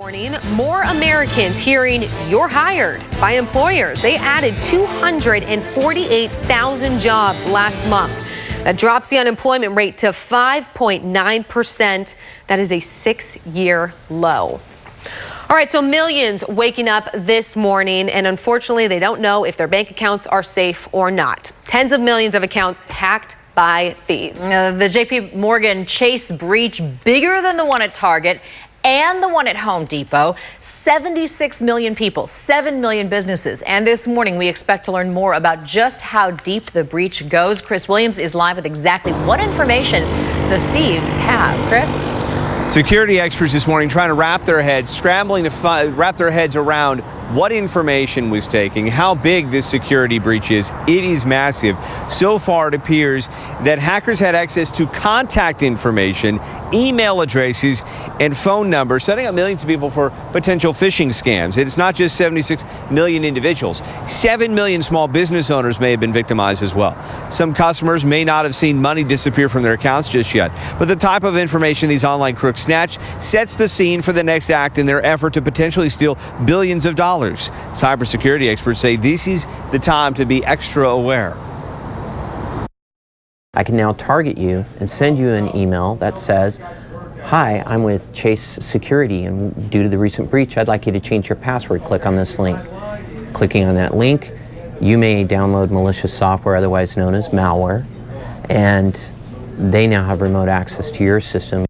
Morning, more Americans hearing you're hired by employers. They added 248,000 jobs last month. That drops the unemployment rate to 5.9%. That is a 6-year low. All right, so millions waking up this morning, and unfortunately, they don't know if their bank accounts are safe or not. Tens of millions of accounts hacked by thieves. The JPMorgan Chase breach, bigger than the one at Target and the one at Home Depot. 76 million people, 7 million businesses. And this morning, we expect to learn more about just how deep the breach goes. Chris Williams is live with exactly what information the thieves have. Chris? Security experts this morning trying to scrambling to wrap their heads around what information was taken, how big this security breach is. It is massive. So far, it appears that hackers had access to contact information, email addresses, and phone numbers, setting up millions of people for potential phishing scams. And it's not just 76 million individuals. 7 million small business owners may have been victimized as well. Some customers may not have seen money disappear from their accounts just yet. But the type of information these online crooks snatch sets the scene for the next act in their effort to potentially steal billions of dollars. Cybersecurity experts say this is the time to be extra aware. I can now target you and send you an email that says, "Hi, I'm with Chase Security, and due to the recent breach, I'd like you to change your password. Click on this link." Clicking on that link, you may download malicious software, otherwise known as malware, and they now have remote access to your system.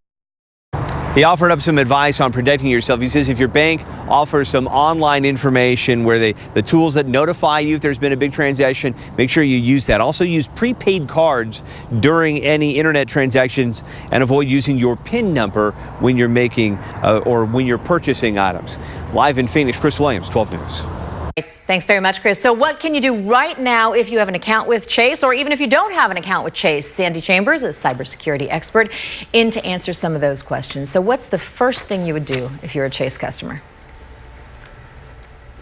He offered up some advice on protecting yourself. He says if your bank offers some online information where the tools that notify you if there's been a big transaction, make sure you use that. Also use prepaid cards during any internet transactions and avoid using your PIN number when you're making or when you're purchasing items. Live in Phoenix, Chris Williams, 12 News. Thanks very much, Chris. So what can you do right now if you have an account with Chase, or even if you don't have an account with Chase? Sandy Chambers, a cybersecurity expert, in to answer some of those questions. So what's the first thing you would do if you're a Chase customer?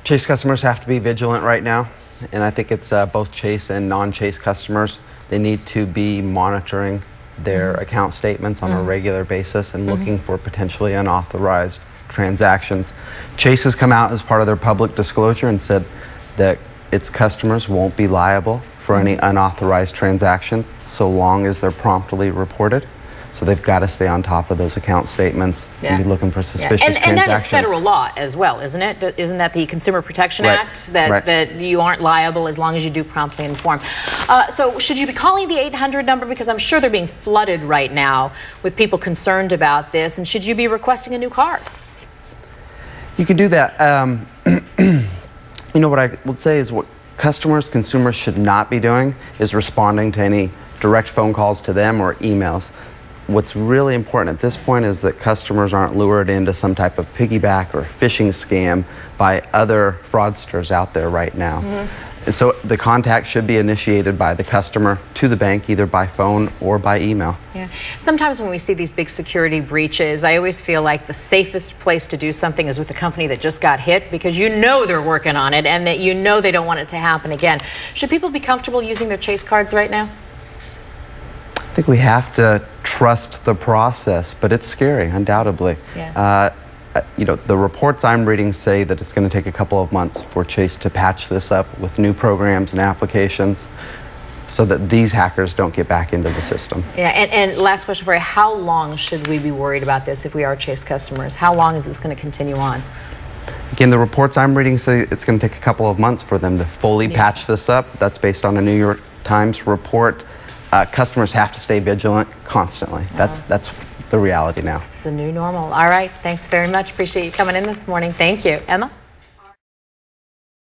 Chase customers have to be vigilant right now, and I think it's both Chase and non-Chase customers. They need to be monitoring their account statements on a regular basis and looking for potentially unauthorized transactions. Chase has come out as part of their public disclosure and said that its customers won't be liable for any unauthorized transactions so long as they're promptly reported. So they've got to stay on top of those account statements and be looking for suspicious transactions. And that is federal law as well, isn't it? Isn't that the Consumer Protection Act, that you aren't liable as long as you do promptly inform? So should you be calling the 800 number? Because I'm sure they're being flooded right now with people concerned about this. And should you be requesting a new card? You can do that. You know what I would say is what consumers should not be doing is responding to any direct phone calls to them or emails. What's really important at this point is that customers aren't lured into some type of piggyback or phishing scam by other fraudsters out there right now. And so the contact should be initiated by the customer to the bank, either by phone or by email. Yeah. Sometimes when we see these big security breaches, I always feel like the safest place to do something is with the company that just got hit, because you know they're working on it and that you know they don't want it to happen again. Should people be comfortable using their Chase cards right now? I think we have to trust the process, but it's scary, undoubtedly. Yeah. You know, the reports I'm reading say that it's going to take a couple of months for Chase to patch this up with new programs and applications so that these hackers don't get back into the system. Yeah, and last question for you, how long should we be worried about this if we are Chase customers? How long is this going to continue on? Again, the reports I'm reading say it's going to take a couple of months for them to fully patch this up. That's based on a New York Times report. Customers have to stay vigilant constantly. That's the reality now. It's the new normal. All right, thanks very much. Appreciate you coming in this morning. Thank you. Emma?